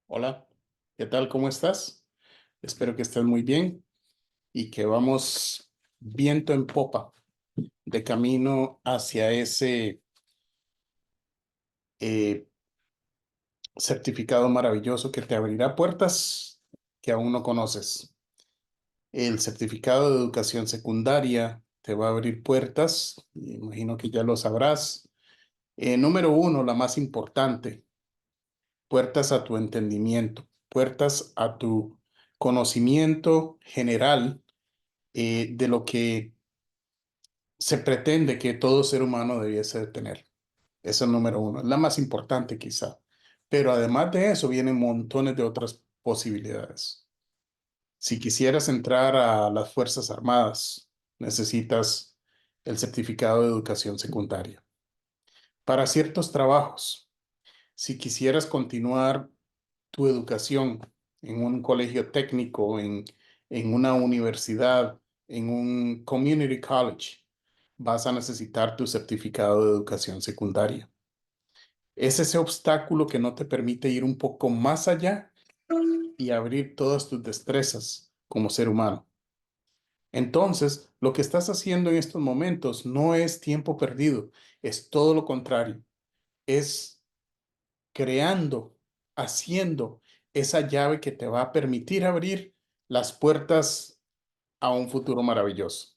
Hola, ¿qué tal? ¿Cómo estás? Espero que estés muy bien y que vamos viento en popa de camino hacia ese eh, certificado maravilloso que te abrirá puertas que aún no conoces. El certificado de educación secundaria te va a abrir puertas, y imagino que ya lo sabrás. Número uno, la más importante, puertas a tu entendimiento, puertas a tu conocimiento general de lo que se pretende que todo ser humano debiese de tener. Esa es el número uno, es la más importante quizá. Pero además de eso vienen montones de otras posibilidades. Si quisieras entrar a las Fuerzas Armadas, necesitas el certificado de educación secundaria. Para ciertos trabajos, si quisieras continuar tu educación en un colegio técnico, en una universidad, en un community college, vas a necesitar tu certificado de educación secundaria. Es ese obstáculo que no te permite ir un poco más allá y abrir todas tus destrezas como ser humano. Entonces, lo que estás haciendo en estos momentos no es tiempo perdido, es todo lo contrario, es creando, haciendo esa llave que te va a permitir abrir las puertas a un futuro maravilloso.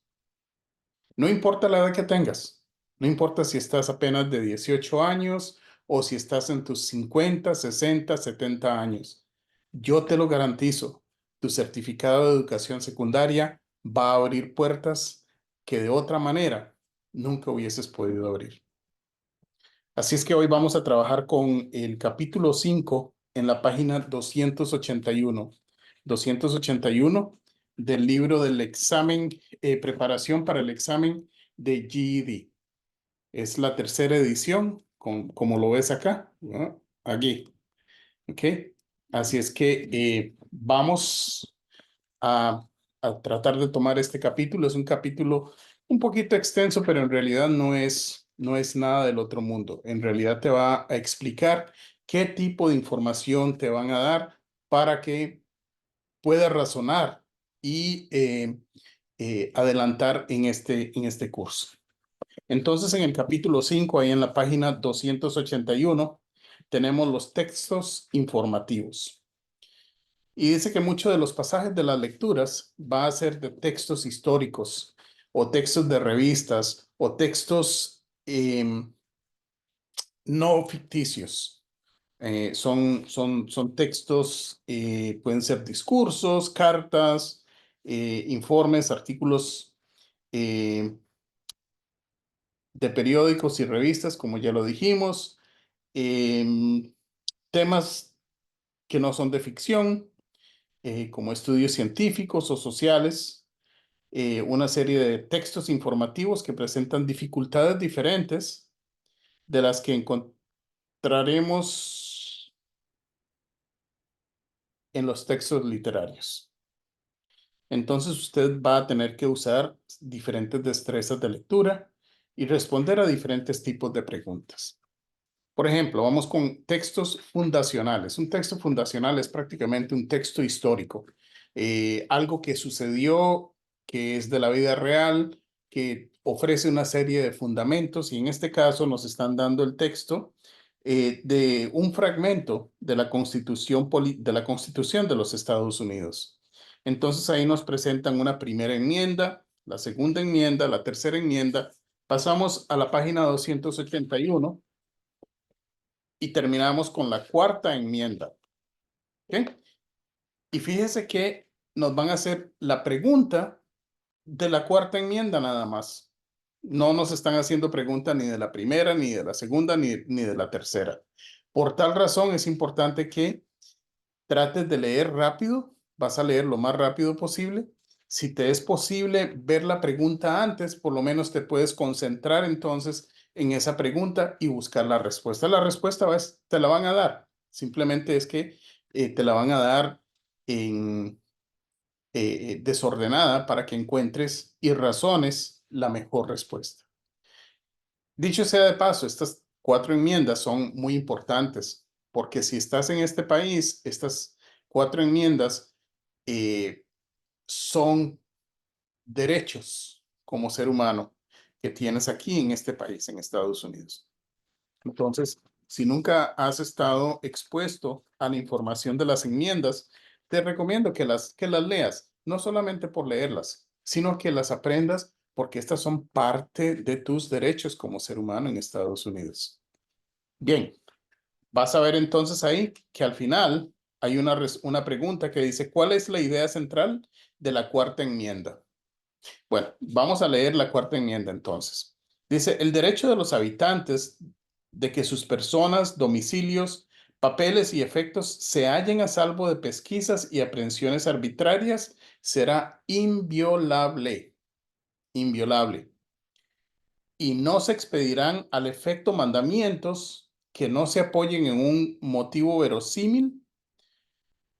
No importa la edad que tengas, no importa si estás apenas de 18 años o si estás en tus 50, 60, 70 años. Yo te lo garantizo, tu certificado de educación secundaria va a abrir puertas que de otra manera nunca hubieses podido abrir. Así es que hoy vamos a trabajar con el capítulo 5 en la página 281. 281 del libro del examen, preparación para el examen de GED. Es la tercera edición, como lo ves acá, ¿no? Aquí. ¿Ok? Así es que vamos a, a tratar de tomar este capítulo. Es un capítulo un poquito extenso, pero en realidad no es nada del otro mundo. En realidad te va a explicar qué tipo de información te van a dar para que puedas razonar y adelantar en este curso. Entonces, en el capítulo 5 ahí en la página 281 tenemos los textos informativos. Y dice que muchos de los pasajes de las lecturas va a ser de textos históricos o textos de revistas o textos no ficticios. Son textos, pueden ser discursos, cartas, informes, artículos eh, de periódicos y revistas, como ya lo dijimos, temas que no son de ficción, como estudios científicos o sociales, una serie de textos informativos que presentan dificultades diferentes de las que encontraremos en los textos literarios. Entonces usted va a tener que usar diferentes destrezas de lectura y responder a diferentes tipos de preguntas. Por ejemplo, vamos con textos fundacionales. Un texto fundacional es prácticamente un texto histórico, algo que sucedió, que es de la vida real, que ofrece una serie de fundamentos y en este caso nos están dando el texto de un fragmento de la Constitución de los Estados Unidos. Entonces ahí nos presentan una primera enmienda, la segunda enmienda, la tercera enmienda. Pasamos a la página 281 y terminamos con la cuarta enmienda. ¿Ok? Y fíjese que nos van a hacer la pregunta de la cuarta enmienda nada más. No nos están haciendo pregunta ni de la primera, ni de la segunda, ni de la tercera. Por tal razón es importante que trates de leer rápido. Vas a leer lo más rápido posible. Si te es posible ver la pregunta antes, por lo menos te puedes concentrar entonces en esa pregunta y buscar la respuesta. La respuesta te la van a dar. Simplemente es que te la van a dar en, desordenada para que encuentres y razones la mejor respuesta. Dicho sea de paso, estas cuatro enmiendas son muy importantes porque si estás en este país, estas 4 enmiendas son derechos como ser humano que tienes aquí en este país, en Estados Unidos. Entonces, si nunca has estado expuesto a la información de las enmiendas, te recomiendo que las leas, no solamente por leerlas, sino que las aprendas porque estas son parte de tus derechos como ser humano en Estados Unidos. Bien, vas a ver entonces ahí que al final hay una pregunta que dice, ¿cuál es la idea central de la cuarta enmienda? Bueno, vamos a leer la cuarta enmienda entonces. Dice, el derecho de los habitantes de que sus personas, domicilios, papeles y efectos se hallen a salvo de pesquisas y aprehensiones arbitrarias será inviolable, inviolable, y no se expedirán al efecto mandamientos que no se apoyen en un motivo verosímil,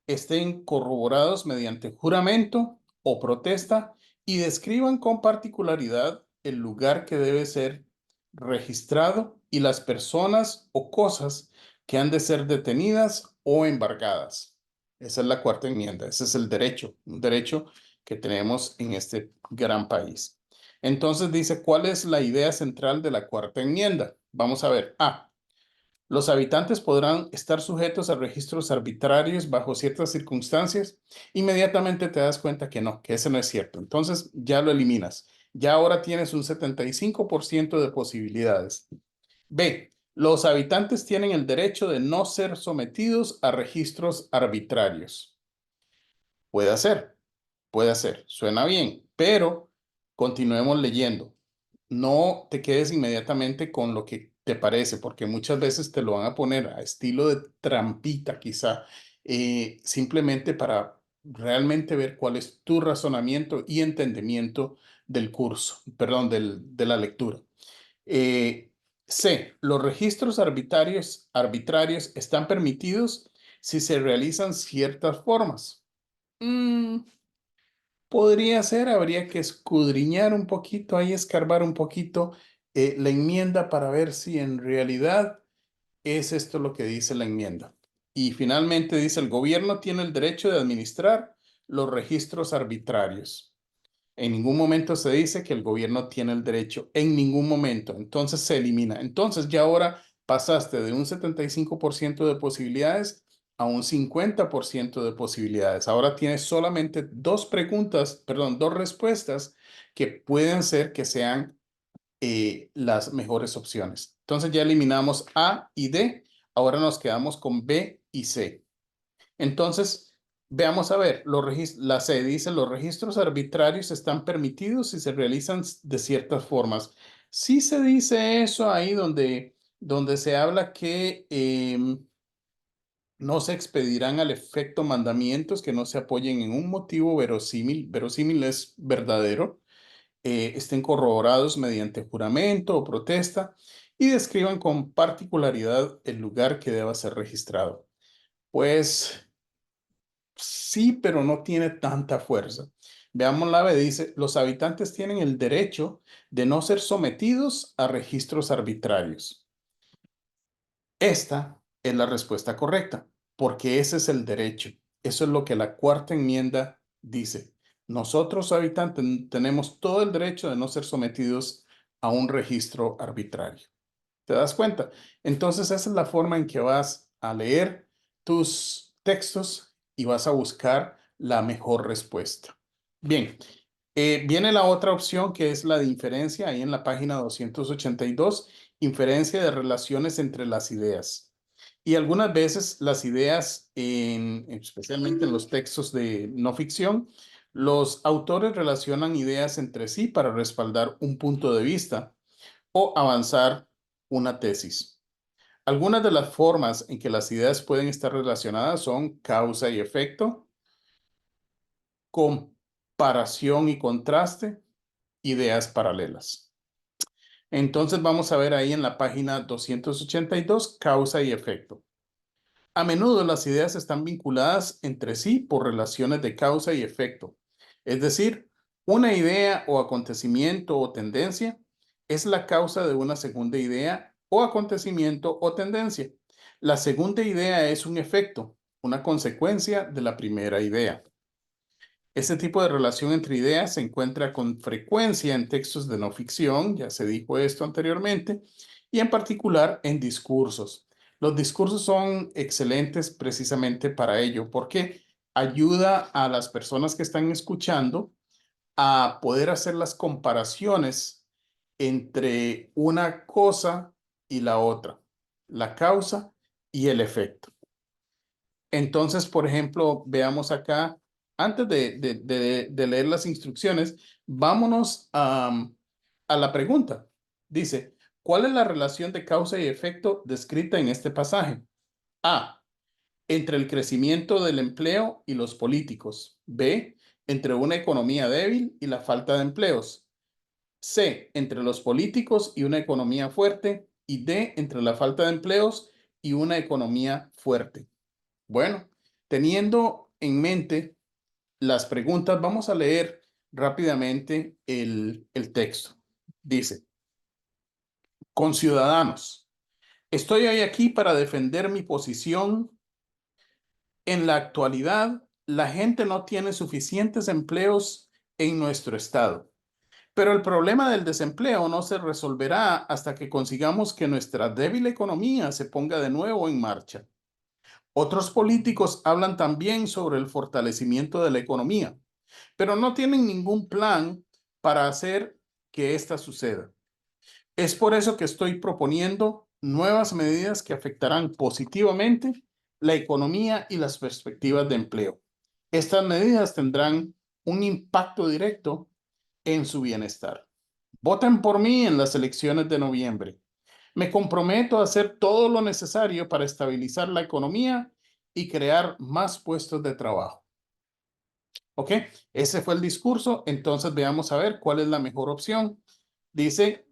estén corroborados mediante juramento o protesta y describan con particularidad el lugar que debe ser registrado y las personas o cosas que han de ser detenidas o embargadas. Esa es la cuarta enmienda, ese es el derecho, un derecho que tenemos en este gran país. Entonces dice, ¿cuál es la idea central de la cuarta enmienda? Vamos a ver. Los habitantes podrán estar sujetos a registros arbitrarios bajo ciertas circunstancias. Inmediatamente te das cuenta que no, que ese no es cierto. Entonces ya lo eliminas. Ya ahora tienes un 75% de posibilidades. B. Los habitantes tienen el derecho de no ser sometidos a registros arbitrarios. Puede ser, suena bien, pero continuemos leyendo. No te quedes inmediatamente con lo que te parece, porque muchas veces te lo van a poner a estilo de trampita, quizá, simplemente para realmente ver cuál es tu razonamiento y entendimiento del curso, perdón, de la lectura. Eh, C. Los registros arbitrarios están permitidos si se realizan ciertas formas. Mm, Podría ser, habría que escudriñar un poquito, ahí escarbar un poquito la enmienda para ver si en realidad es esto lo que dice la enmienda. Y finalmente dice, el gobierno tiene el derecho de administrar los registros arbitrarios. En ningún momento se dice que el gobierno tiene el derecho, en ningún momento. Entonces se elimina. Entonces ya ahora pasaste de un 75% de posibilidades a un 50% de posibilidades. Ahora tienes solamente dos preguntas, perdón, dos respuestas que pueden ser que sean las mejores opciones. Entonces ya eliminamos A y D. Ahora nos quedamos con B y C. Entonces, veamos a ver, la C dice, los registros arbitrarios están permitidos si se realizan de ciertas formas. Sí se dice eso ahí donde se habla que no se expedirán al efecto mandamientos que no se apoyen en un motivo verosímil. Verosímil es verdadero. Estén corroborados mediante juramento o protesta y describan con particularidad el lugar que deba ser registrado. Pues sí, pero no tiene tanta fuerza. Veamos la B, dice, los habitantes tienen el derecho de no ser sometidos a registros arbitrarios. Esta es la respuesta correcta, porque ese es el derecho. Eso es lo que la cuarta enmienda dice. Nosotros, habitantes, tenemos todo el derecho de no ser sometidos a un registro arbitrario. ¿Te das cuenta? Entonces, esa es la forma en que vas a leer tus textos y vas a buscar la mejor respuesta. Bien, viene la otra opción que es la de inferencia, ahí en la página 282, inferencia de relaciones entre las ideas. Y algunas veces las ideas, especialmente en los textos de no ficción, los autores relacionan ideas entre sí para respaldar un punto de vista o avanzar una tesis. Algunas de las formas en que las ideas pueden estar relacionadas son causa y efecto, comparación y contraste, ideas paralelas. Entonces vamos a ver ahí en la página 282, causa y efecto. A menudo las ideas están vinculadas entre sí por relaciones de causa y efecto. Es decir, una idea o acontecimiento o tendencia es la causa de una segunda idea o acontecimiento o tendencia. La segunda idea es un efecto, una consecuencia de la primera idea. Este tipo de relación entre ideas se encuentra con frecuencia en textos de no ficción, ya se dijo esto anteriormente, y en particular en discursos. Los discursos son excelentes precisamente para ello, porque ayuda a las personas que están escuchando a poder hacer las comparaciones entre una cosa y la otra, la causa y el efecto. Entonces, por ejemplo, veamos acá, antes de leer las instrucciones, vámonos a la pregunta. Dice, ¿cuál es la relación de causa y efecto descrita en este pasaje? A, entre el crecimiento del empleo y los políticos. B, entre una economía débil y la falta de empleos. C, entre los políticos y una economía fuerte. Y D, entre la falta de empleos y una economía fuerte. Bueno, teniendo en mente las preguntas, vamos a leer rápidamente el texto. Dice, conciudadanos, estoy hoy aquí para defender mi posición. En la actualidad, la gente no tiene suficientes empleos en nuestro estado. Pero el problema del desempleo no se resolverá hasta que consigamos que nuestra débil economía se ponga de nuevo en marcha. Otros políticos hablan también sobre el fortalecimiento de la economía, pero no tienen ningún plan para hacer que ésta suceda. Es por eso que estoy proponiendo nuevas medidas que afectarán positivamente la economía y las perspectivas de empleo. Estas medidas tendrán un impacto directo en su bienestar. Voten por mí en las elecciones de noviembre. Me comprometo a hacer todo lo necesario para estabilizar la economía y crear más puestos de trabajo. ¿Ok? Ese fue el discurso. Entonces veamos a ver cuál es la mejor opción. Dice,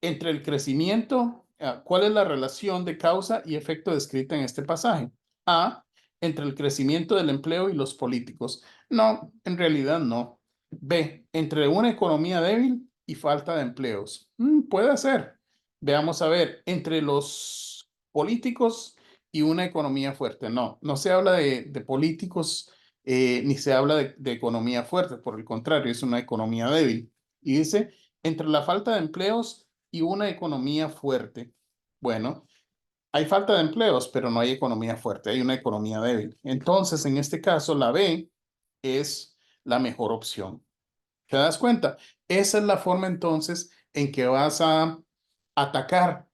entre el crecimiento, ¿cuál es la relación de causa y efecto descrita en este pasaje? A, entre el crecimiento del empleo y los políticos. No, en realidad no. B, entre una economía débil y falta de empleos. Puede ser. Veamos a ver, entre los políticos y una economía fuerte. No, no se habla de políticos ni se habla de economía fuerte. Por el contrario, es una economía débil. Y dice, entre la falta de empleos y una economía fuerte. Bueno, hay falta de empleos, pero no hay economía fuerte, hay una economía débil. Entonces, en este caso, la B es la mejor opción. ¿Te das cuenta? Esa es la forma entonces en que vas a atacar,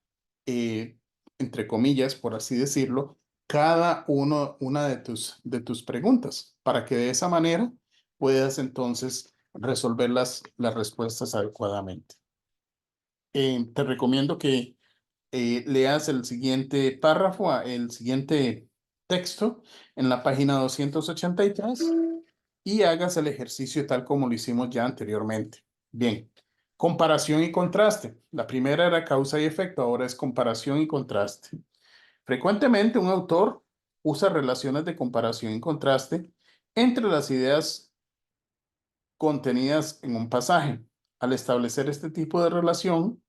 eh, entre comillas, por así decirlo, una de tus preguntas, para que de esa manera puedas entonces resolver las respuestas adecuadamente. Te recomiendo que leas el siguiente párrafo, el siguiente texto en la página 283 y hagas el ejercicio tal como lo hicimos ya anteriormente. Bien, comparación y contraste. La primera era causa y efecto, ahora es comparación y contraste. Frecuentemente un autor usa relaciones de comparación y contraste entre las ideas contenidas en un pasaje. Al establecer este tipo de relación,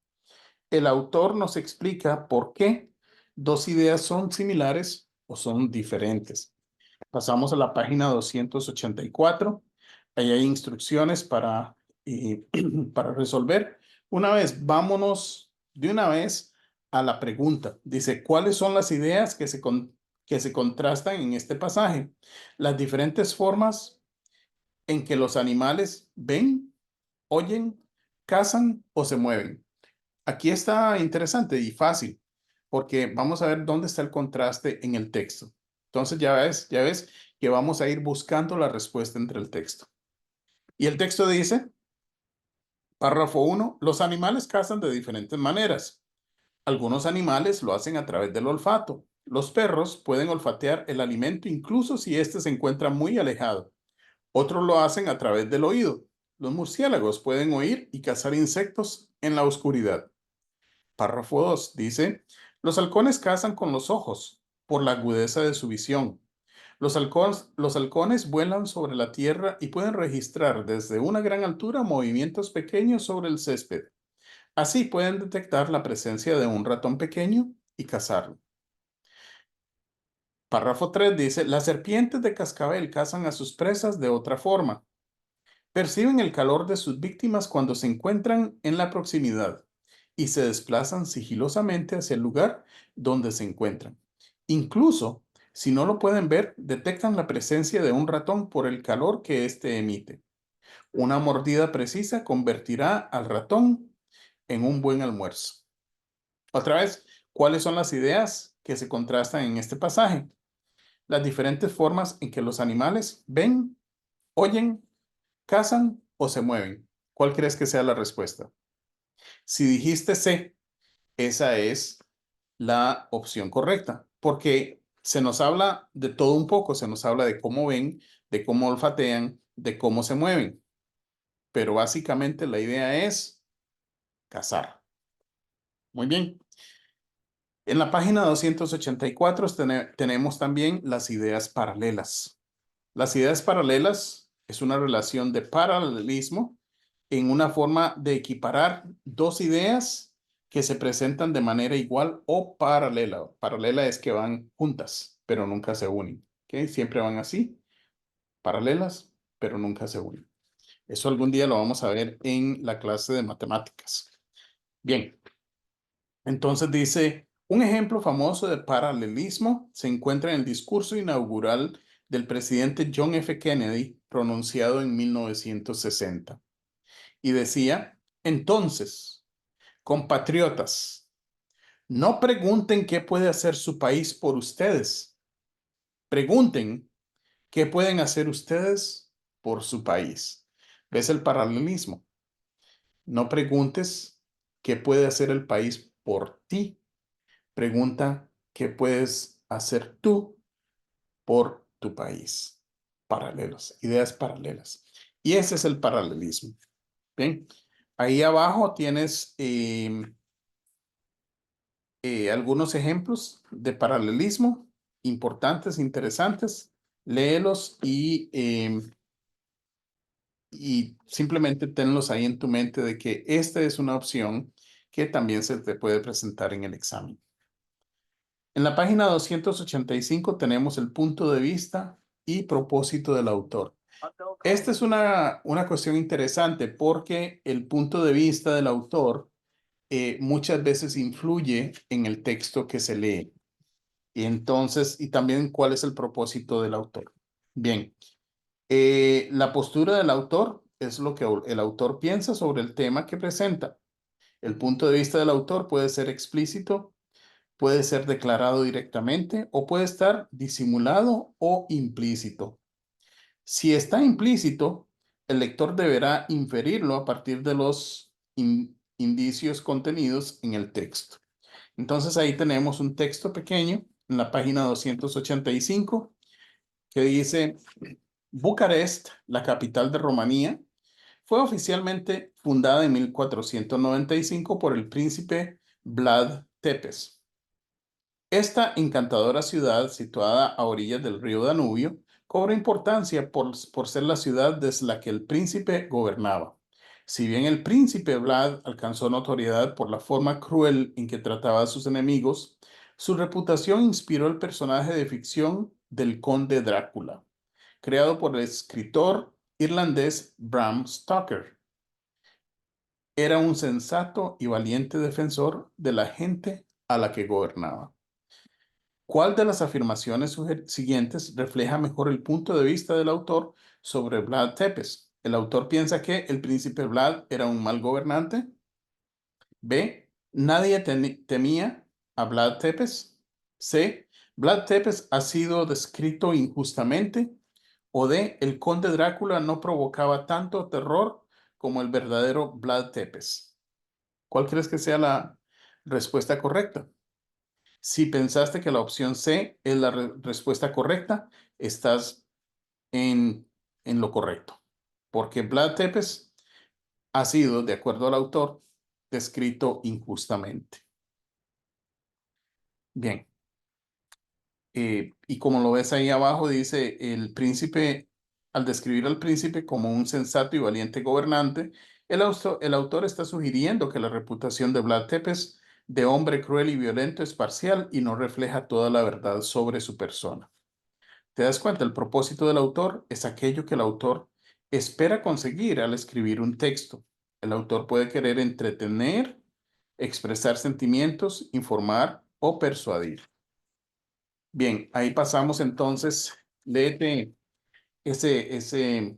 el autor nos explica por qué dos ideas son similares o son diferentes. Pasamos a la página 284. Ahí hay instrucciones para resolver. Una vez, vámonos de una vez a la pregunta. Dice, ¿cuáles son las ideas que se contrastan en este pasaje? Las diferentes formas en que los animales ven, oyen, cazan o se mueven. Aquí está interesante y fácil, porque vamos a ver dónde está el contraste en el texto. Entonces ya ves que vamos a ir buscando la respuesta entre el texto. Y el texto dice, párrafo 1, los animales cazan de diferentes maneras. Algunos animales lo hacen a través del olfato. Los perros pueden olfatear el alimento incluso si éste se encuentra muy alejado. Otros lo hacen a través del oído. Los murciélagos pueden oír y cazar insectos en la oscuridad. Párrafo 2 dice, los halcones cazan con los ojos por la agudeza de su visión. Los halcones vuelan sobre la tierra y pueden registrar desde una gran altura movimientos pequeños sobre el césped. Así pueden detectar la presencia de un ratón pequeño y cazarlo. Párrafo 3 dice, las serpientes de cascabel cazan a sus presas de otra forma. Perciben el calor de sus víctimas cuando se encuentran en la proximidad y se desplazan sigilosamente hacia el lugar donde se encuentran. Incluso, si no lo pueden ver, detectan la presencia de un ratón por el calor que éste emite. Una mordida precisa convertirá al ratón en un buen almuerzo. Otra vez, ¿cuáles son las ideas que se contrastan en este pasaje? Las diferentes formas en que los animales ven, oyen, cazan o se mueven. ¿Cuál crees que sea la respuesta? Si dijiste C, esa es la opción correcta, porque se nos habla de todo un poco, se nos habla de cómo ven, de cómo olfatean, de cómo se mueven, pero básicamente la idea es cazar. Muy bien. En la página 284 tenemos también las ideas paralelas. Las ideas paralelas es una relación de paralelismo en una forma de equiparar dos ideas que se presentan de manera igual o paralela. Paralela es que van juntas, pero nunca se unen. ¿Okay? Siempre van así, paralelas, pero nunca se unen. Eso algún día lo vamos a ver en la clase de matemáticas. Bien, entonces dice, un ejemplo famoso de paralelismo se encuentra en el discurso inaugural del presidente John F. Kennedy, pronunciado en 1960. Y decía, entonces, compatriotas, no pregunten qué puede hacer su país por ustedes. Pregunten qué pueden hacer ustedes por su país. ¿Ves el paralelismo? No preguntes qué puede hacer el país por ti. Pregunta qué puedes hacer tú por tu país. Paralelos, ideas paralelas. Y ese es el paralelismo. Bien, ahí abajo tienes algunos ejemplos de paralelismo importantes, interesantes. Léelos y simplemente tenlos ahí en tu mente de que esta es una opción que también se te puede presentar en el examen. En la página 285 tenemos el punto de vista y propósito del autor. Esta es una cuestión interesante porque el punto de vista del autor muchas veces influye en el texto que se lee. Y entonces, y también cuál es el propósito del autor. Bien, la postura del autor es lo que el autor piensa sobre el tema que presenta. El punto de vista del autor puede ser explícito, puede ser declarado directamente o puede estar disimulado o implícito. Si está implícito, el lector deberá inferirlo a partir de los indicios contenidos en el texto. Entonces ahí tenemos un texto pequeño en la página 285 que dice, Bucarest, la capital de Rumanía, fue oficialmente fundada en 1495 por el príncipe Vlad Tepes. Esta encantadora ciudad, situada a orillas del río Danubio, cobra importancia por ser la ciudad desde la que el príncipe gobernaba. Si bien el príncipe Vlad alcanzó notoriedad por la forma cruel en que trataba a sus enemigos, su reputación inspiró el personaje de ficción del conde Drácula, creado por el escritor irlandés Bram Stoker. Era un sensato y valiente defensor de la gente a la que gobernaba. ¿Cuál de las afirmaciones siguientes refleja mejor el punto de vista del autor sobre Vlad Tepes? ¿El autor piensa que el príncipe Vlad era un mal gobernante? B. Nadie temía a Vlad Tepes. C. Vlad Tepes ha sido descrito injustamente. O D. El conde Drácula no provocaba tanto terror como el verdadero Vlad Tepes. ¿Cuál crees que sea la respuesta correcta? Si pensaste que la opción C es la respuesta correcta, estás en lo correcto. Porque Vlad Tepes ha sido, de acuerdo al autor, descrito injustamente. Bien. Y como lo ves ahí abajo, dice el príncipe, al describir al príncipe como un sensato y valiente gobernante, el autor está sugiriendo que la reputación de Vlad Tepes de hombre cruel y violento es parcial y no refleja toda la verdad sobre su persona. ¿Te das cuenta? El propósito del autor es aquello que el autor espera conseguir al escribir un texto. El autor puede querer entretener, expresar sentimientos, informar o persuadir. Bien, ahí pasamos entonces. Léete ese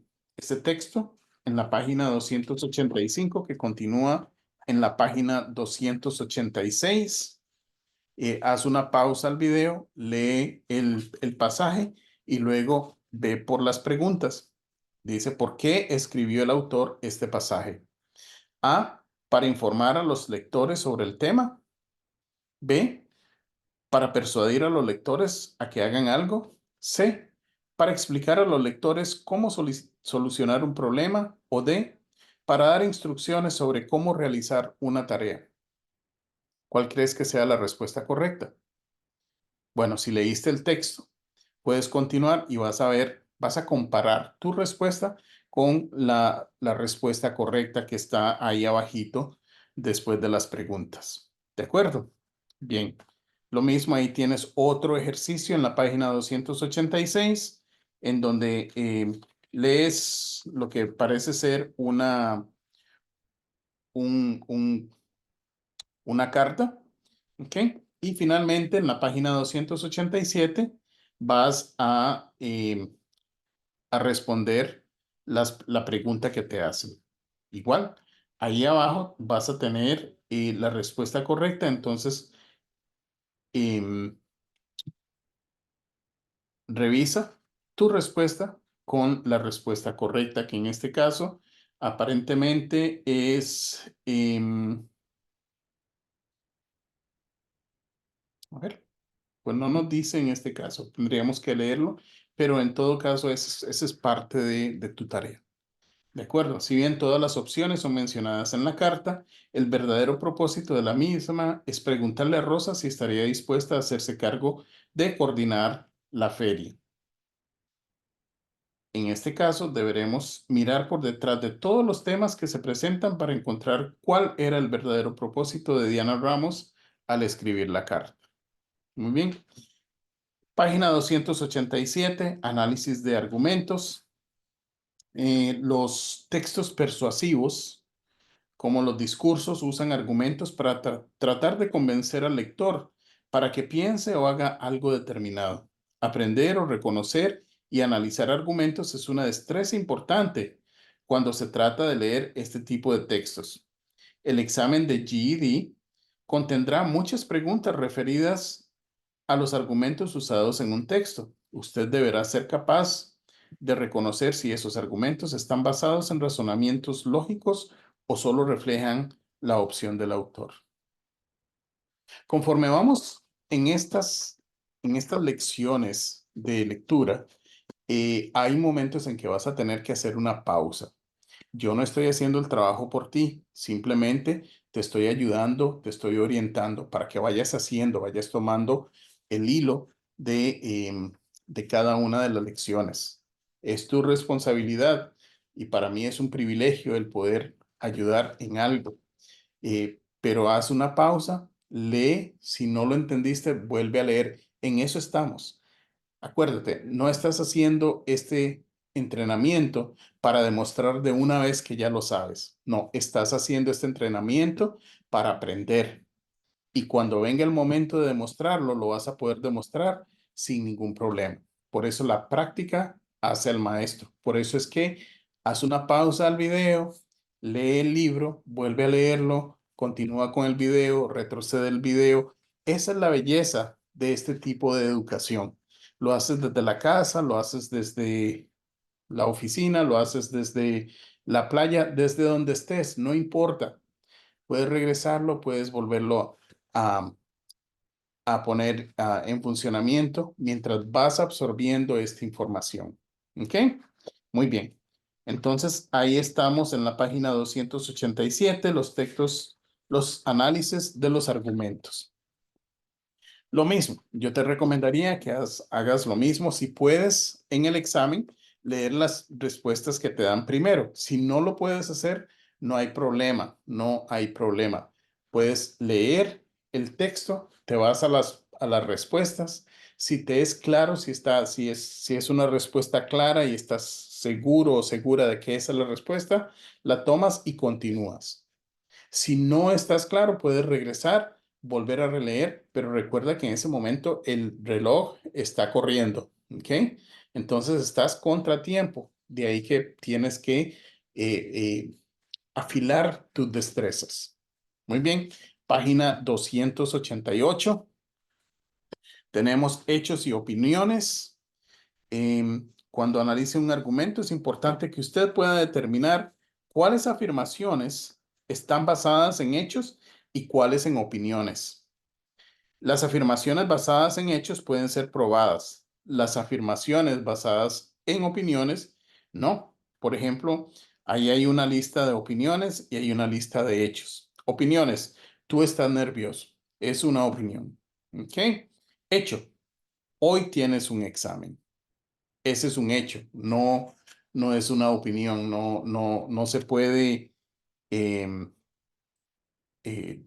texto en la página 285 que continúa en la página 286. Haz una pausa al video, lee el pasaje y luego ve por las preguntas. Dice, ¿por qué escribió el autor este pasaje? A, para informar a los lectores sobre el tema. B, para persuadir a los lectores a que hagan algo. C, para explicar a los lectores cómo solucionar un problema. O D, para dar instrucciones sobre cómo realizar una tarea. ¿Cuál crees que sea la respuesta correcta? Bueno, si leíste el texto, puedes continuar y vas a ver, vas a comparar tu respuesta con la respuesta correcta que está ahí abajito después de las preguntas. ¿De acuerdo? Bien. Lo mismo, ahí tienes otro ejercicio en la página 286, en donde lees lo que parece ser una carta, ¿ok? Y finalmente, en la página 287, vas a responder la pregunta que te hacen. Igual, ahí abajo vas a tener la respuesta correcta, entonces em, revisa tu respuesta con la respuesta correcta, que en este caso aparentemente es, a ver, pues no nos dice en este caso, tendríamos que leerlo, pero en todo caso esa es parte de tu tarea. De acuerdo, si bien todas las opciones son mencionadas en la carta, el verdadero propósito de la misma es preguntarle a Rosa si estaría dispuesta a hacerse cargo de coordinar la feria. En este caso, deberemos mirar por detrás de todos los temas que se presentan para encontrar cuál era el verdadero propósito de Diana Ramos al escribir la carta. Muy bien. Página 287, análisis de argumentos. Los textos persuasivos, como los discursos, usan argumentos para tratar de convencer al lector para que piense o haga algo determinado. Aprender o reconocer y analizar argumentos es una destreza importante cuando se trata de leer este tipo de textos. El examen de GED contendrá muchas preguntas referidas a los argumentos usados en un texto. Usted deberá ser capaz de reconocer si esos argumentos están basados en razonamientos lógicos o solo reflejan la opción del autor. Conforme vamos en estas lecciones de lectura, hay momentos en que vas a tener que hacer una pausa. Yo no estoy haciendo el trabajo por ti, simplemente te estoy ayudando, te estoy orientando para que vayas haciendo, vayas tomando el hilo de cada una de las lecciones. Es tu responsabilidad y para mí es un privilegio el poder ayudar en algo. Pero haz una pausa, lee, si no lo entendiste, vuelve a leer. En eso estamos. Acuérdate, no estás haciendo este entrenamiento para demostrar de una vez que ya lo sabes. No, estás haciendo este entrenamiento para aprender. Y cuando venga el momento de demostrarlo, lo vas a poder demostrar sin ningún problema. Por eso la práctica hace al maestro. Por eso es que haz una pausa al video, lee el libro, vuelve a leerlo, continúa con el video, retrocede el video. Esa es la belleza de este tipo de educación. Lo haces desde la casa, lo haces desde la oficina, lo haces desde la playa, desde donde estés, no importa. Puedes regresarlo, puedes volverlo a, a poner en funcionamiento mientras vas absorbiendo esta información. ¿Ok? Muy bien. Entonces, ahí estamos en la página 287, los textos, los análisis de los argumentos. Lo mismo, yo te recomendaría que hagas lo mismo si puedes en el examen leer las respuestas que te dan primero. Si no lo puedes hacer, no hay problema, no hay problema. Puedes leer el texto, te vas a las respuestas. Si te es claro, si es una respuesta clara y estás seguro o segura de que esa es la respuesta, la tomas y continúas. Si no estás claro, puedes regresar, volver a releer, pero recuerda que en ese momento el reloj está corriendo, ¿ok? Entonces estás contratiempo. De ahí que tienes que afilar tus destrezas. Muy bien, página 288. Tenemos hechos y opiniones. Cuando analice un argumento, es importante que usted pueda determinar cuáles afirmaciones están basadas en hechos y cuáles en opiniones. Las afirmaciones basadas en hechos pueden ser probadas. Las afirmaciones basadas en opiniones, no. Por ejemplo, ahí hay una lista de opiniones y hay una lista de hechos. Opiniones, tú estás nervioso. Es una opinión. ¿Ok? Hecho, hoy tienes un examen. Ese es un hecho, no, no es una opinión, no se puede em, eh,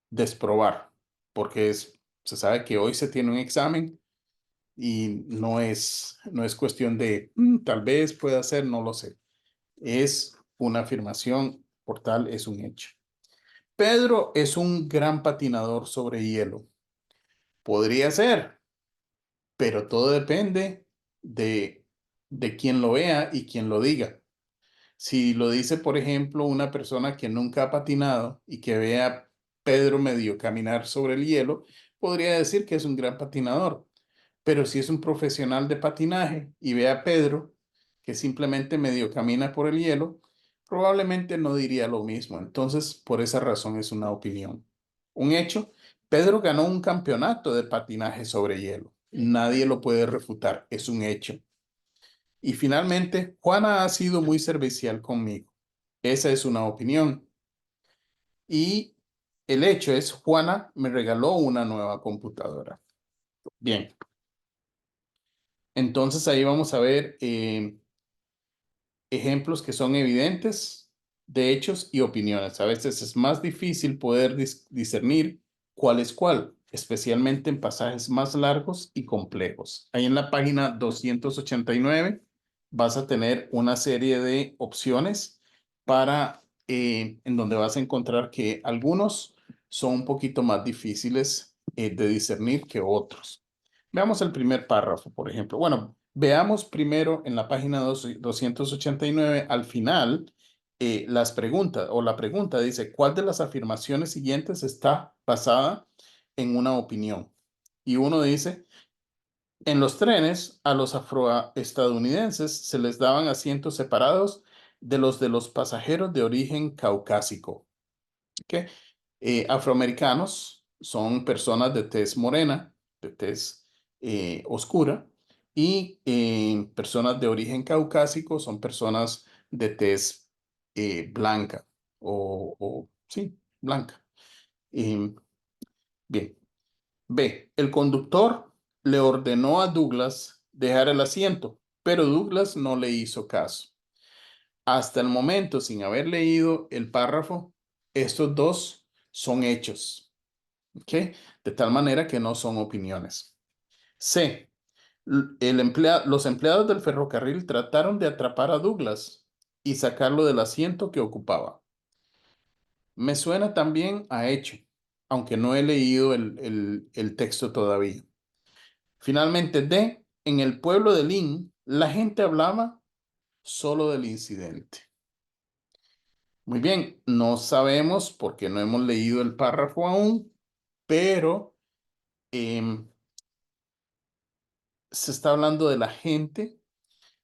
desprobar, porque se sabe que hoy se tiene un examen y no es cuestión de tal vez pueda ser, no lo sé. Es una afirmación, por tal es un hecho. Pedro es un gran patinador sobre hielo. Podría ser, pero todo depende de, de quién lo vea y quién lo diga. Si lo dice, por ejemplo, una persona que nunca ha patinado y que ve a Pedro medio caminar sobre el hielo, podría decir que es un gran patinador. Pero si es un profesional de patinaje y ve a Pedro que simplemente medio camina por el hielo, probablemente no diría lo mismo. Entonces, por esa razón es una opinión. Un hecho, Pedro ganó un campeonato de patinaje sobre hielo. Nadie lo puede refutar, es un hecho. Y finalmente, Juana ha sido muy servicial conmigo. Esa es una opinión. Y el hecho es, Juana me regaló una nueva computadora. Bien, entonces ahí vamos a ver ejemplos que son evidentes de hechos y opiniones. A veces es más difícil poder discernir cuál es cuál, especialmente en pasajes más largos y complejos. Ahí en la página 289 vas a tener una serie de opciones para en donde vas a encontrar que algunos son un poquito más difíciles de discernir que otros. Veamos el primer párrafo, por ejemplo. Bueno, veamos primero en la página 289, al final, las preguntas, o la pregunta dice, ¿cuál de las afirmaciones siguientes está basada en una opinión? Y uno dice, en los trenes a los afroestadounidenses se les daban asientos separados de los pasajeros de origen caucásico. ¿Ok? Afroamericanos son personas de tez morena, de tez oscura, y personas de origen caucásico son personas de tez blanca sí, blanca. Bien. B. El conductor le ordenó a Douglas dejar el asiento, pero Douglas no le hizo caso. Hasta el momento, sin haber leído el párrafo, estos dos son hechos. ¿Ok? De tal manera que no son opiniones. C. Los empleados del ferrocarril trataron de atrapar a Douglas y sacarlo del asiento que ocupaba. Me suena también a hecho, aunque no he leído el texto todavía. Finalmente, D. En el pueblo de Lynn, la gente hablaba solo del incidente. Muy bien, no sabemos porque no hemos leído el párrafo aún, pero em, se está hablando de la gente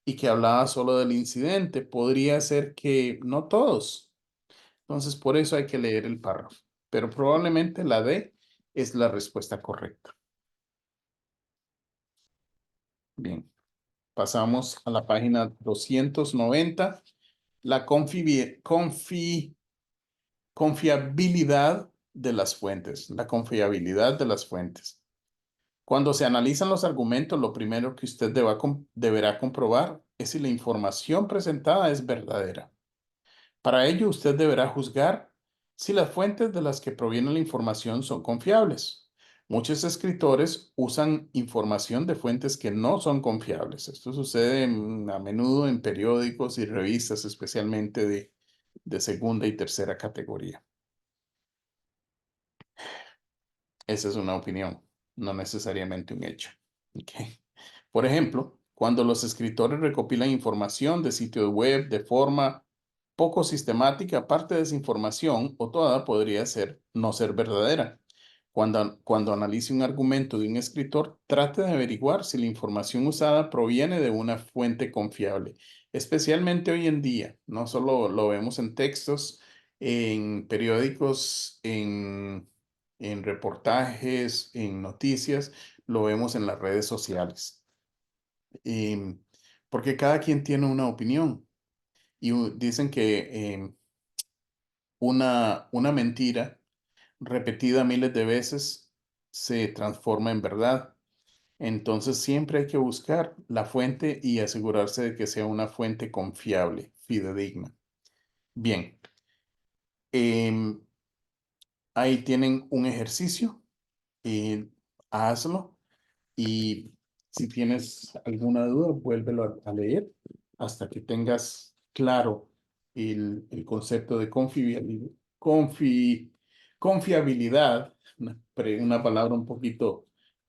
y que hablaba solo del incidente. Podría ser que no todos. Entonces, por eso hay que leer el párrafo. Pero probablemente la D es la respuesta correcta. Bien, pasamos a la página 290. La confiabilidad de las fuentes. La confiabilidad de las fuentes. Cuando se analizan los argumentos, lo primero que usted deberá comprobar es si la información presentada es verdadera. Para ello, usted deberá juzgar si las fuentes de las que proviene la información son confiables. Muchos escritores usan información de fuentes que no son confiables. Esto sucede a menudo en periódicos y revistas, especialmente de segunda y tercera categoría. Esa es una opinión, no necesariamente un hecho. Okay. Por ejemplo, cuando los escritores recopilan información de sitios web de forma poco sistemática, parte de esa información o toda podría no ser verdadera. Cuando analice un argumento de un escritor, trate de averiguar si la información usada proviene de una fuente confiable, especialmente hoy en día. No solo lo vemos en textos, en periódicos, en reportajes, en noticias, lo vemos en las redes sociales. Em, Porque cada quien tiene una opinión y dicen que una mentira repetida miles de veces se transforma en verdad. Entonces siempre hay que buscar la fuente y asegurarse de que sea una fuente confiable, fidedigna. Bien, em, ahí tienen un ejercicio, eh, hazlo. Y si tienes alguna duda, vuélvelo a leer hasta que tengas claro el concepto de confiabilidad, una palabra un poquito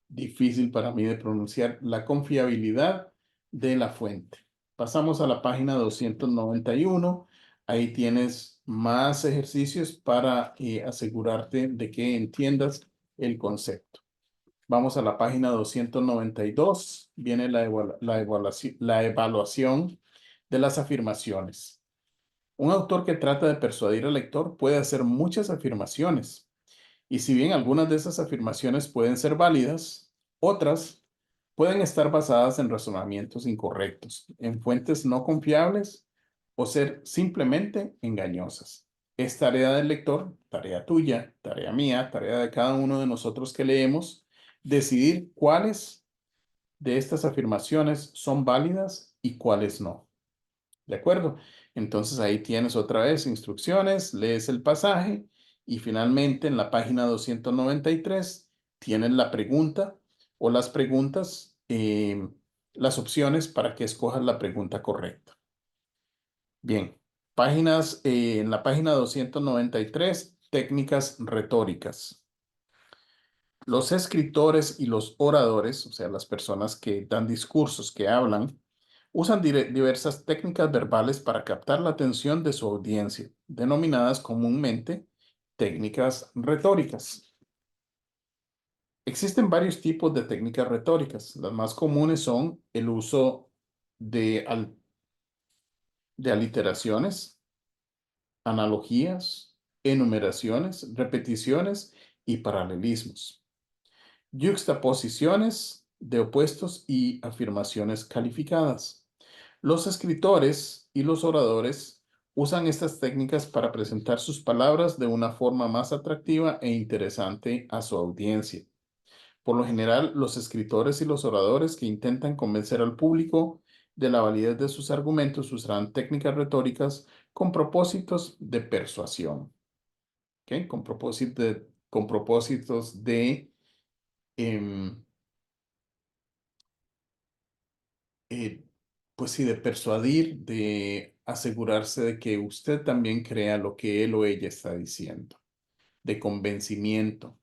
difícil para mí de pronunciar, la confiabilidad de la fuente. Pasamos a la página 291. Ahí tienes más ejercicios para asegurarte de que entiendas el concepto. Vamos a la página 292. Viene la evaluación de las afirmaciones. Un autor que trata de persuadir al lector puede hacer muchas afirmaciones. Y si bien algunas de esas afirmaciones pueden ser válidas, otras pueden estar basadas en razonamientos incorrectos, en fuentes no confiables o ser simplemente engañosas. Es tarea del lector, tarea tuya, tarea mía, tarea de cada uno de nosotros que leemos, decidir cuáles de estas afirmaciones son válidas y cuáles no. ¿De acuerdo? Entonces ahí tienes otra vez instrucciones, lees el pasaje y finalmente en la página 293 tienes la pregunta o las preguntas, las opciones para que escojas la pregunta correcta. Bien, en la página 293, técnicas retóricas. Los escritores y los oradores, o sea, las personas que dan discursos, que hablan, usan diversas técnicas verbales para captar la atención de su audiencia, denominadas comúnmente técnicas retóricas. Existen varios tipos de técnicas retóricas. Las más comunes son el uso de aliteraciones, analogías, enumeraciones, repeticiones y paralelismos. Yuxtaposiciones de opuestos y afirmaciones calificadas. Los escritores y los oradores usan estas técnicas para presentar sus palabras de una forma más atractiva e interesante a su audiencia. Por lo general, los escritores y los oradores que intentan convencer al público de la validez de sus argumentos usarán técnicas retóricas con propósitos de persuasión, ¿ok? Con propósitos de em, eh, pues sí, de persuadir, de asegurarse de que usted también crea lo que él o ella está diciendo, de convencimiento.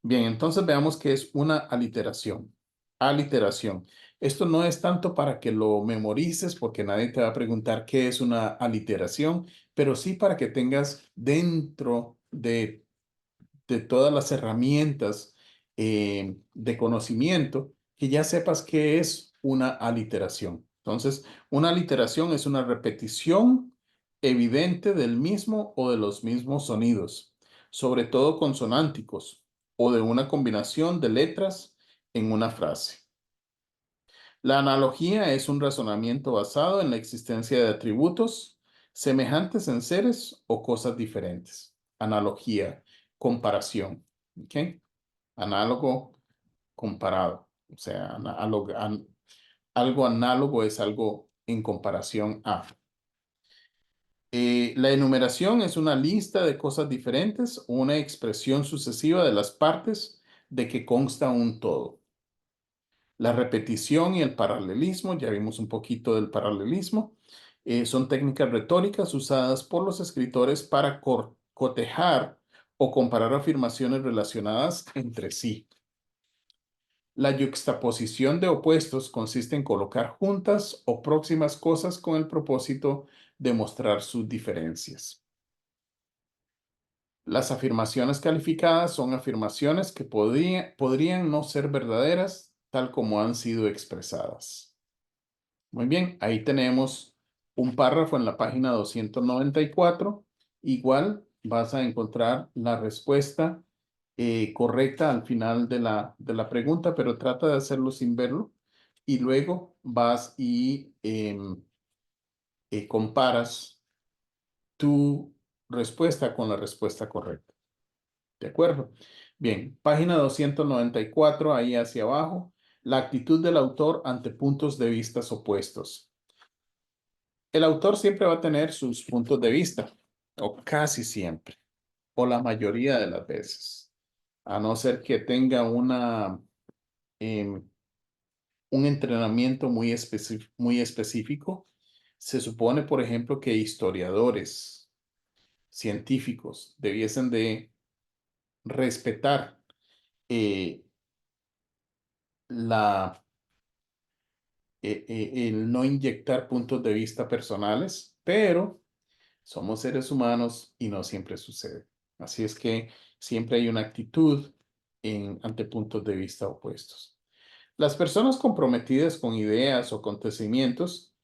Bien, entonces veamos qué es una aliteración. Aliteración. Esto no es tanto para que lo memorices, porque nadie te va a preguntar qué es una aliteración, pero sí para que tengas dentro de todas las herramientas de conocimiento, que ya sepas qué es una aliteración. Entonces, una aliteración es una repetición evidente del mismo o de los mismos sonidos, sobre todo consonánticos o de una combinación de letras en una frase. La analogía es un razonamiento basado en la existencia de atributos semejantes en seres o cosas diferentes. Analogía, comparación. ¿Ok? Análogo, comparado. O sea, algo análogo es algo en comparación a. La enumeración es una lista de cosas diferentes o una expresión sucesiva de las partes de que consta un todo. La repetición y el paralelismo, ya vimos un poquito del paralelismo, son técnicas retóricas usadas por los escritores para cotejar o comparar afirmaciones relacionadas entre sí. La yuxtaposición de opuestos consiste en colocar juntas o próximas cosas con el propósito de mostrar sus diferencias. Las afirmaciones calificadas son afirmaciones que podrían no ser verdaderas tal como han sido expresadas. Muy bien, ahí tenemos un párrafo en la página 294. Igual vas a encontrar la respuesta correcta al final de la pregunta, pero trata de hacerlo sin verlo. Y luego vas y comparas tu respuesta con la respuesta correcta. ¿De acuerdo? Bien, página 294, ahí hacia abajo. La actitud del autor ante puntos de vista opuestos. El autor siempre va a tener sus puntos de vista, o casi siempre, o la mayoría de las veces, a no ser que tenga em, un entrenamiento muy específico. Se supone, por ejemplo, que historiadores, científicos, debiesen de respetar eh, la, el no inyectar puntos de vista personales, pero somos seres humanos y no siempre sucede. Así es que siempre hay una actitud ante puntos de vista opuestos. Las personas comprometidas con ideas o acontecimientos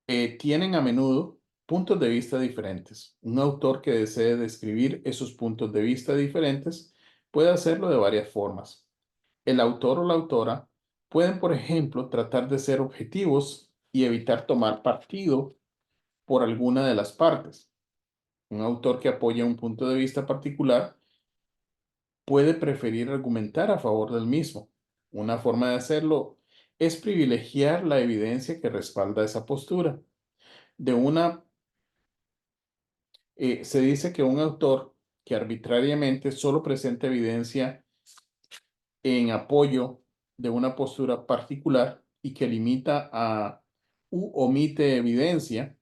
tienen a menudo puntos de vista diferentes. Un autor que desee describir esos puntos de vista diferentes puede hacerlo de varias formas. El autor o la autora pueden, por ejemplo, tratar de ser objetivos y evitar tomar partido por alguna de las partes. Un autor que apoya un punto de vista particular puede preferir argumentar a favor del mismo. Una forma de hacerlo es privilegiar la evidencia que respalda esa postura. De una, Se dice que un autor que arbitrariamente solo presenta evidencia en apoyo de una postura particular y que limita u omite evidencia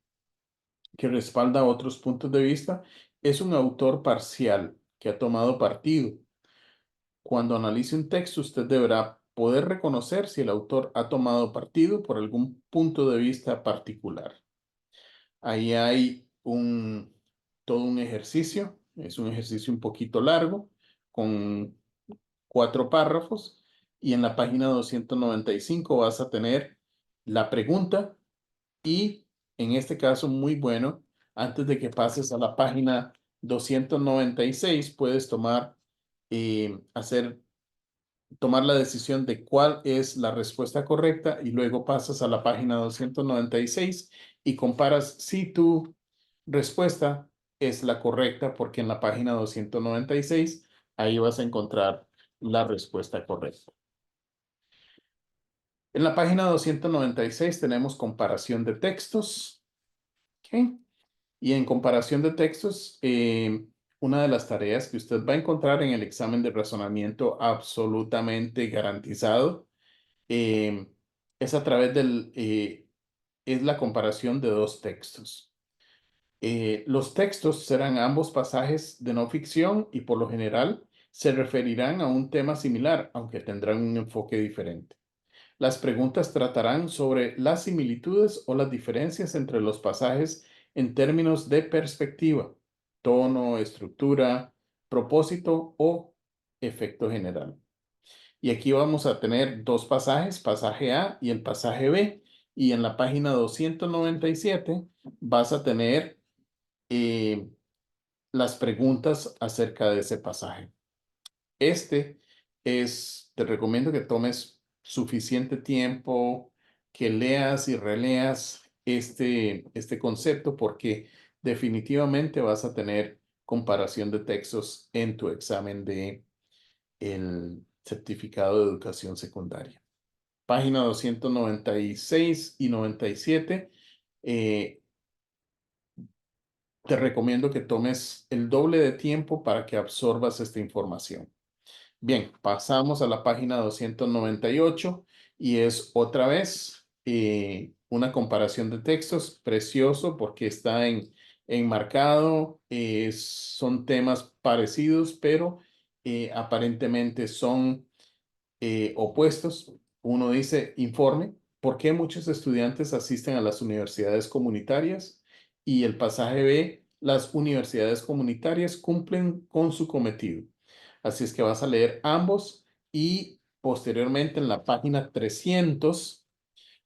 que respalda otros puntos de vista, es un autor parcial que ha tomado partido. Cuando analice un texto, usted deberá poder reconocer si el autor ha tomado partido por algún punto de vista particular. Ahí hay todo un ejercicio, es un ejercicio un poquito largo, con 4 párrafos, y en la página 295 vas a tener la pregunta y en este caso muy bueno, antes de que pases a la página 296, puedes tomar la decisión de cuál es la respuesta correcta y luego pasas a la página 296 y comparas si tu respuesta es la correcta, porque en la página 296 ahí vas a encontrar la respuesta correcta. En la página 296 tenemos comparación de textos. ¿Okay? Y en comparación de textos, una de las tareas que usted va a encontrar en el examen de razonamiento absolutamente garantizado eh, es a través es la comparación de dos textos. Los textos serán ambos pasajes de no ficción y por lo general se referirán a un tema similar, aunque tendrán un enfoque diferente. Las preguntas tratarán sobre las similitudes o las diferencias entre los pasajes en términos de perspectiva, tono, estructura, propósito o efecto general. Y aquí vamos a tener dos pasajes, pasaje A y el pasaje B. Y en la página 297 vas a tener eh, las preguntas acerca de ese pasaje. Te recomiendo que tomes suficiente tiempo, que leas y releas este concepto porque definitivamente vas a tener comparación de textos en tu examen de el certificado de educación secundaria. Página 296 y 97. te recomiendo que tomes el doble de tiempo para que absorbas esta información. Bien, pasamos a la página 298 y es otra vez una comparación de textos, precioso porque está enmarcado, son temas parecidos, pero aparentemente son opuestos. Uno dice, informe, ¿por qué muchos estudiantes asisten a las universidades comunitarias? Y el pasaje B, las universidades comunitarias cumplen con su cometido. Así es que vas a leer ambos y posteriormente en la página 300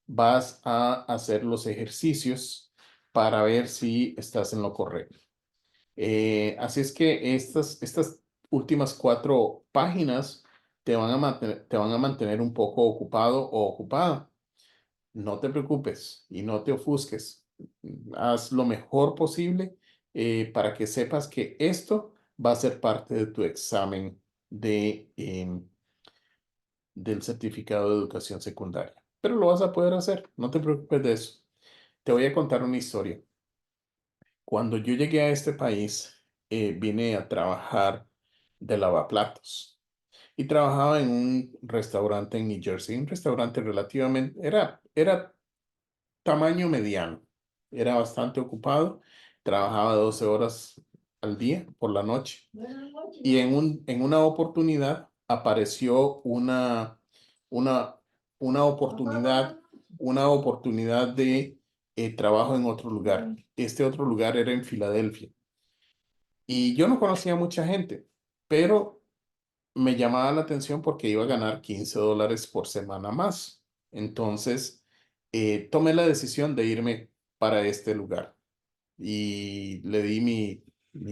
vas a hacer los ejercicios para ver si estás en lo correcto. Así es que estas últimas 4 páginas te van a mantener un poco ocupado o ocupada. No te preocupes y no te ofusques. Haz lo mejor posible para que sepas que esto va a ser parte de tu examen del certificado de educación secundaria. Pero lo vas a poder hacer, no te preocupes de eso. Te voy a contar una historia. Cuando yo llegué a este país, vine a trabajar de lavaplatos y trabajaba en un restaurante en New Jersey, un restaurante relativamente, era tamaño mediano, era bastante ocupado, trabajaba 12 horas al día por la noche y en una oportunidad apareció una, una una oportunidad de trabajo en otro lugar. Este otro lugar era en Filadelfia. Y yo no conocía a mucha gente, pero me llamaba la atención porque iba a ganar $15 por semana más. Entonces, tomé la decisión de irme para este lugar y le di mi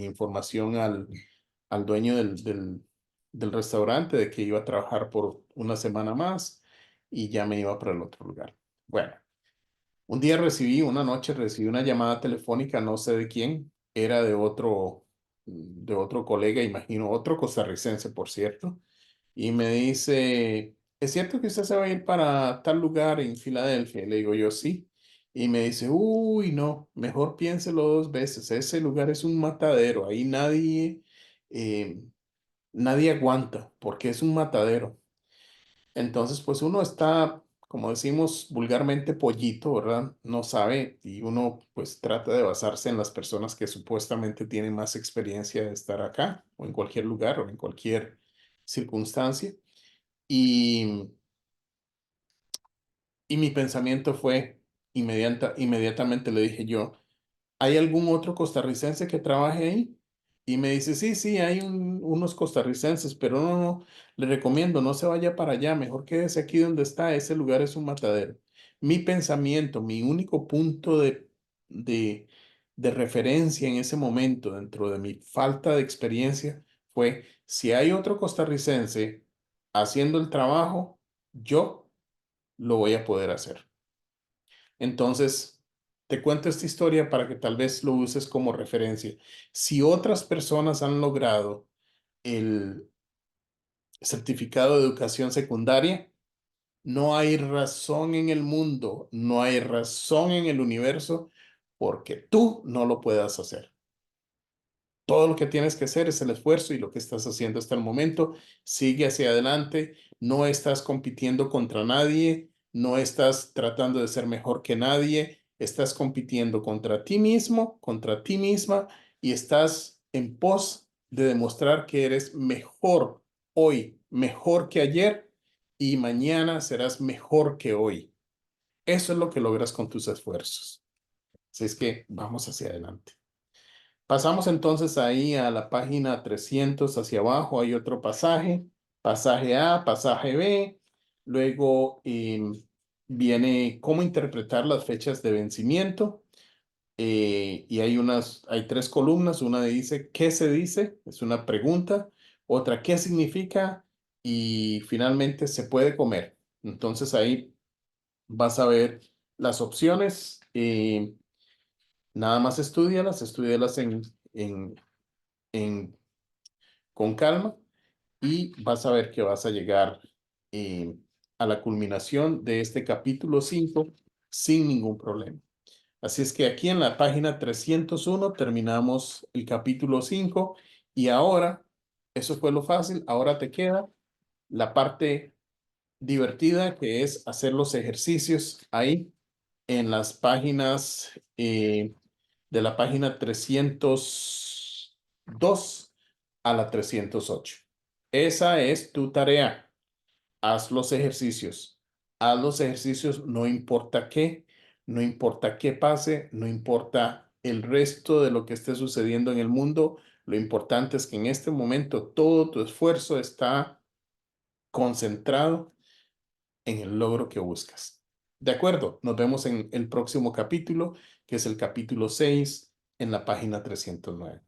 información al dueño del restaurante de que iba a trabajar por una semana más y ya me iba para el otro lugar. Bueno, una noche recibí una llamada telefónica, no sé de quién, era de otro colega, imagino, otro costarricense, por cierto, y me dice, ¿es cierto que usted se va a ir para tal lugar en Filadelfia? Y le digo yo, sí. Y me dice, uy, no, mejor piénselo 2 veces, ese lugar es un matadero, ahí eh, nadie aguanta, porque es un matadero. Entonces, pues uno está, como decimos vulgarmente, pollito, ¿verdad? No sabe y uno pues trata de basarse en las personas que supuestamente tienen más experiencia de estar acá o en cualquier lugar o en cualquier circunstancia. Y, y mi pensamiento fue inmediatamente le dije yo, ¿hay algún otro costarricense que trabaje ahí? Y me dice, sí, sí, hay unos costarricenses, pero no, le recomiendo, no se vaya para allá, mejor quédese aquí donde está, ese lugar es un matadero. Mi pensamiento, mi único punto de, de referencia en ese momento, dentro de mi falta de experiencia, fue, si hay otro costarricense haciendo el trabajo, yo lo voy a poder hacer. Entonces, te cuento esta historia para que tal vez lo uses como referencia. Si otras personas han logrado el certificado de educación secundaria, no hay razón en el mundo, no hay razón en el universo porque tú no lo puedas hacer. Todo lo que tienes que hacer es el esfuerzo y lo que estás haciendo hasta el momento. Sigue hacia adelante. No estás compitiendo contra nadie. No estás tratando de ser mejor que nadie. Estás compitiendo contra ti mismo, contra ti misma y estás en pos de demostrar que eres mejor hoy, mejor que ayer y mañana serás mejor que hoy. Eso es lo que logras con tus esfuerzos. Así es que vamos hacia adelante. Pasamos entonces ahí a la página 300 hacia abajo, hay otro pasaje, pasaje A, pasaje B, luego viene cómo interpretar las fechas de vencimiento y hay 3 columnas, una dice ¿qué se dice? Es una pregunta, otra ¿qué significa? Y finalmente ¿se puede comer? Entonces ahí vas a ver las opciones, nada más estudialas en, con calma y vas a ver que vas a llegar a la culminación de este capítulo 5 sin ningún problema. Así es que aquí en la página 301 terminamos el capítulo 5 y ahora, eso fue lo fácil, ahora te queda la parte divertida que es hacer los ejercicios ahí en las páginas de la página 302 a la 308. Esa es tu tarea. Haz los ejercicios. Haz los ejercicios, no importa qué, no importa qué pase, no importa el resto de lo que esté sucediendo en el mundo. Lo importante es que en este momento todo tu esfuerzo está concentrado en el logro que buscas. De acuerdo, nos vemos en el próximo capítulo, que es el capítulo 6 en la página 309.